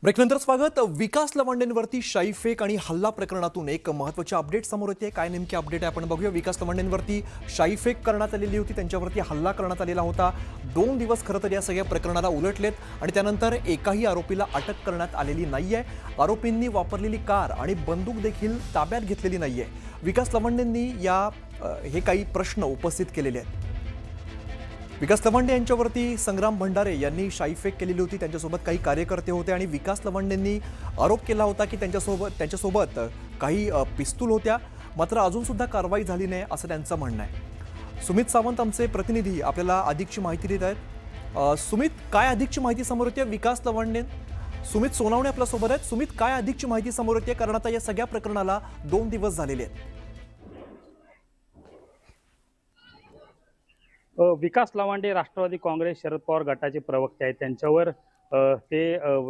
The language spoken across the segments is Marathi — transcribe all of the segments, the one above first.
ब्रेकनंतर स्वागत. विकास लवांडेंवरती शाईफेक आणि हल्ला प्रकरणातून एक महत्त्वाची अपडेट समोर येते. काय नेमकी अपडेट आहे आपण बघूया. विकास लवांडेंवरती शाईफेक करण्यात आलेली होती, त्यांच्यावरती हल्ला करण्यात आलेला होता. 2 दिवस खरं तर या सगळ्या प्रकरणाला उलटलेत आणि त्यानंतर एकाही आरोपीला अटक करण्यात आलेली नाहीये. आरोपींनी वापरलेली कार आणि बंदूक देखील ताब्यात घेतलेली नाहीये. विकास लवांडेंनी हे काही प्रश्न उपस्थित केलेले आहेत. विकास लवांडे यांच्यावरती संग्राम भंडारे यांनी शाईफेक केलेली होती. त्यांच्यासोबत काही कार्यकर्ते होते आणि विकास लवांडेंनी आरोप केला होता की त्यांच्यासोबत काही पिस्तूल होत्या. मात्र अजून सुद्धा कारवाई झाली नाही असं त्यांचं म्हणणं आहे. सुमित सावंत आमचे प्रतिनिधी आपल्याला अधिकची माहिती देत आहेत. सुमित, काय अधिकची माहिती समोर येते विकास लवांडे? सुमित सोनावणे आपल्यासोबत आहेत. सुमित, काय अधिकची माहिती समोर येते, कारण आता या सगळ्या प्रकरणाला 2 दिवस झालेले आहेत. विकास लवांडे राष्ट्रवादी काँग्रेस शरद पवार गटाचे प्रवक्ते आहेत. त्यांच्यावर ते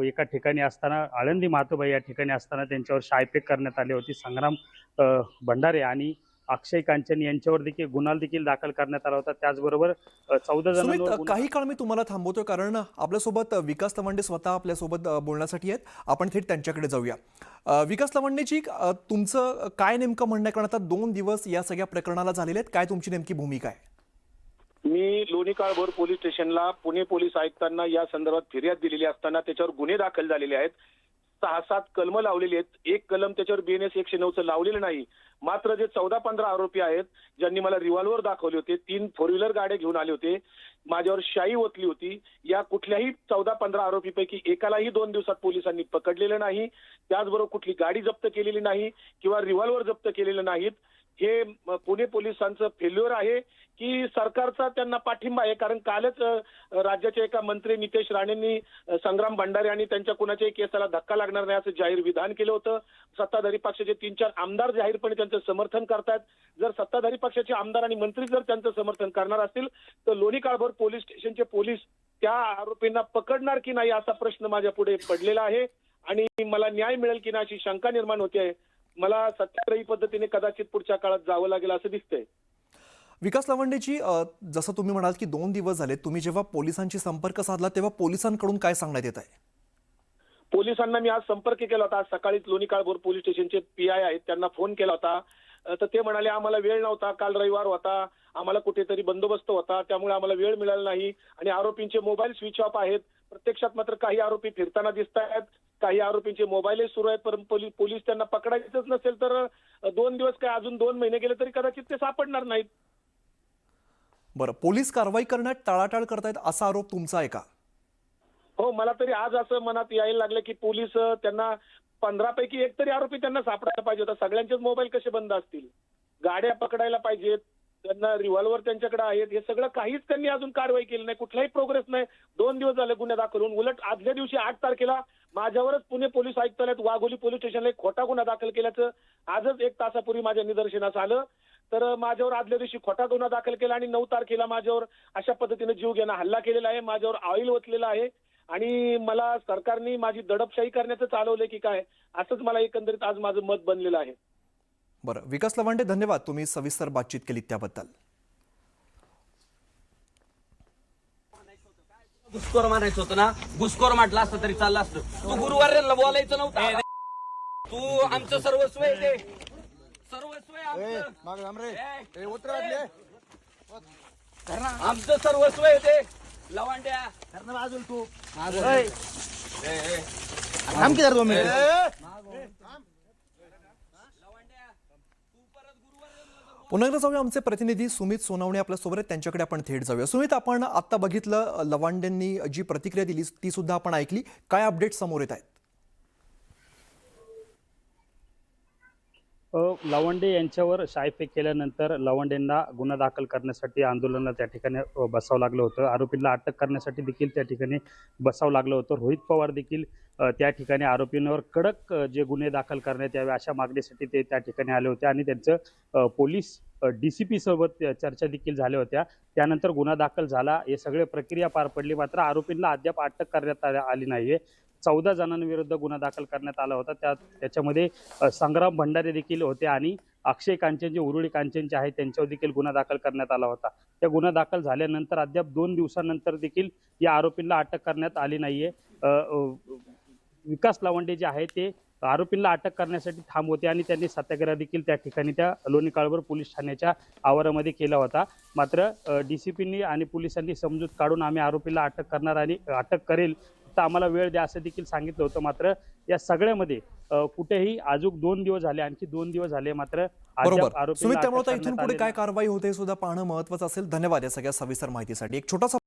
एका ठिकाणी असताना, आळंदी मातोबाई या ठिकाणी असताना त्यांच्यावर शाईफेक करण्यात आली होती. संग्राम भंडारे आणि अक्षय कांचन यांच्यावर देखील गुन्हा देखील दाखल करण्यात आला होता. त्याचबरोबर 14 जणांवर काही काळ मी तुम्हाला थांबवतोय, कारण आपल्यासोबत विकास लवांडे स्वतः आपल्यासोबत बोलण्यासाठी आहेत. आपण थेट त्यांच्याकडे जाऊया. विकास लवांडेची, तुमचं काय नेमकं म्हणणं आहे? कारण आता 2 दिवस या सगळ्या प्रकरणाला झालेले आहेत. काय तुमची नेमकी भूमिका आहे? मी लोणी काळभोर पोलीस स्टेशनला पुणे पोलीस आयुक्तांना या संदर्भात फिर्याद दिलेली असताना त्याच्यावर गुन्हे दाखल झालेले आहेत. 6-7 कलम लावलेली आहेत. एक कलम त्याच्यावर BNS 109 लावलेलं नाही. मात्र जे 14-15 आरोपी आहेत, ज्यांनी मला रिव्हॉल्वर दाखवले होते, 3 4 व्हीलर गाड्या घेऊन आले होते, माझ्यावर शाई ओतली होती, या कुठल्याही 14-15 आरोपीपैकी एकालाही 2 दिवसात पोलिसांनी पकडलेलं नाही. त्याचबरोबर कुठली गाडी जप्त केलेली नाही किंवा रिव्हॉल्वर जप्त केलेलं नाहीत. हे पुणे पोलिसांचं फेल्युअर आहे की सरकारचा त्यांना पाठिंबा आहे? कारण कालच राज्याच्या एका मंत्री नितेश राणेंनी संग्राम भंडारे आणि त्यांच्या कुणाच्याही केसाला धक्का लागणार नाही असं जाहीर विधान केलं होतं. सत्ताधारी पक्षाचे 3-4 आमदार जाहीरपणे त्यांचं समर्थन करतात. जर सत्ताधारी पक्षाचे आमदार आणि मंत्री जर त्यांचं समर्थन करणार असतील तर लोणी काळभोर पोलीस स्टेशनचे पोलीस त्या आरोपींना पकडणार की नाही असा प्रश्न माझ्या पुढे पडलेला आहे आणि मला न्याय मिळेल की नाही अशी शंका निर्माण होते आहे. मला सत्याग्रही पद्धतीने कदाचित पुढच्या काळात जावं लागेल असं दिसतंय. विकास लवांडेची, जसं तुम्ही म्हणाल की 2 दिवस झाले, तुम्ही जेव्हा पोलिसांशी संपर्क साधला तेव्हा पोलिसांकडून काय सांगण्यात येत आहे? पोलिसांना मी आज संपर्क केला होता. आज सकाळीच लोणी काळभोर पोलीस स्टेशनचे PI आहेत, त्यांना फोन केला होता. तर ते म्हणाले आम्हाला वेळ नव्हता, काल रविवार होता, आम्हाला कुठेतरी बंदोबस्त होता, त्यामुळे आम्हाला वेळ मिळाला नाही आणि आरोपींचे मोबाईल स्विच ऑफ आहेत. प्रत्यक्षात मात्र काही आरोपी फिरताना दिसत आहेत, काही आरोपींचे मोबाईलही सुरू आहेत. परंतु पोलीस त्यांना पकडायचंच नसेल तर 2 दिवस काय, अजून 2 महिने गेले तरी कदाचित ते सापडणार नाहीत. बरं, पोलीस कारवाई करण्यात टाळाटाळ करतायत असा आरोप तुमचा आहे का? हो, मला तरी आज असं मनात यायला लागलं की पोलीस त्यांना 15 पैकी एक तरी आरोपी त्यांना सापडायला पाहिजे होता. सगळ्यांचेच मोबाईल कसे बंद असतील? गाड्या पकडायला पाहिजेत, त्यांना रिव्हॉल्वर त्यांच्याकडे आहेत. हे सगळं काहीच त्यांनी अजून कारवाई केली नाही, कुठलाही प्रोग्रेस नाही. 2 दिवस झाले गुन्हे दाखल होऊन. उलट आदल्या दिवशी 8 तारखेला माझ्यावरच पुणे पोलीस आयुक्तालयात वाघोली पोलीस स्टेशनला एक खोटा गुन्हा दाखल केल्याचं आजच 1 तासापूर्वी माझ्या निदर्शनास आलं. तर माझ्यावर आदल्या दिवशी खोटा गुन्हा दाखल केला आणि 9 तारखेला माझ्यावर अशा पद्धतीने जीव घेणं हल्ला केलेला आहे, माझ्यावर ऑइल ओतलेला आहे आणि मला सरकारने माझी दडपशाही करण्याचं चालवलंय की काय, असंच मला एकंदरीत आज माझं मत बनलेलं आहे. बरं, विकास लवांडे, धन्यवाद. तुम्ही सविस्तर बातचीत केली त्याबद्दल. घुसखोर म्हणायचं होतं ना, घुसखोर म्हटलं असतं तरी चाललं असतं. तू गुरुवार्यांना बोलायचं नव्हतं. तू आमचं सर्वस्व आहे, ते सर्वस्व आहे आमचं सर्वस्व आहे ते. लवांड्या तू पुन्हा एकदा जाऊया. आमचे प्रतिनिधी सुमित सोनावणे आपल्यासोबत आहेत, त्यांच्याकडे आपण थेट जाऊया. सुमित, आपण आता बघितलं, लवांडेंनी जी प्रतिक्रिया दिली ती सुद्धा आपण ऐकली. काय अपडेट समोर येत आहेत? लवांडे यांच्यावर शाईफेक केल्यानंतर लवांडेंना गुन्हा दाखल करण्यासाठी आंदोलनाला त्या ठिकाणी बसावं लागलं होतं. आरोपींना अटक करण्यासाठी देखील त्या ठिकाणी बसावं लागलं होतं. रोहित पवार देखील त्या ठिकाणी आरोपींवर कडक जे गुन्हे दाखल करण्यात यावे अशा मागणीसाठी ते त्या ठिकाणी आले होते आणि त्यांचं पोलीस DCP सोबत चर्चा देखील झाल्या होत्या. त्यानंतर गुन्हा दाखल झाला, हे सगळे प्रक्रिया पार पडली. मात्र आरोपींना अद्याप अटक करण्यात आली नाहीये. 14 जणांविरुद्ध गुन्हा दाखल करण्यात आला होता. त्याच्यामध्ये संग्राम भंडारे देखील होते आणि अक्षय कांचन, जे उरुळी कांचनचे आहेत, त्यांच्यावर देखील गुन्हा दाखल करण्यात आला होता. त्या गुन्हा दाखल झाल्यानंतर अद्याप 2 दिवसानंतर देखील या आरोपींना अटक करण्यात आली नाहीये. विकास लवंडे जे आहे ते आरोपींना अटक करण्यासाठी थांब होते आणि त्यांनी सत्याग्रह देखील त्या ठिकाणी त्या लोणी काळभोर पोलीस ठाण्याच्या आवारामध्ये केला होता. मात्र DCPनी आणि पोलिसांनी समजूत काढून आम्ही आरोपीला अटक करणार आणि अटक करेल, फक्त आम्हाला वेळ द्या असं देखील सांगितलं होतं. मात्र या सगळ्यामध्ये कुठेही अजून 2 दिवस झाले, आणखी 2 दिवस झाले, मात्र बरोबर. सुमित, त्यामुळे इथून पुढे काय कारवाई होते सुद्धा पाहणं महत्त्वाचं असेल. धन्यवाद या सगळ्या सविस्तर माहितीसाठी. एक छोटासा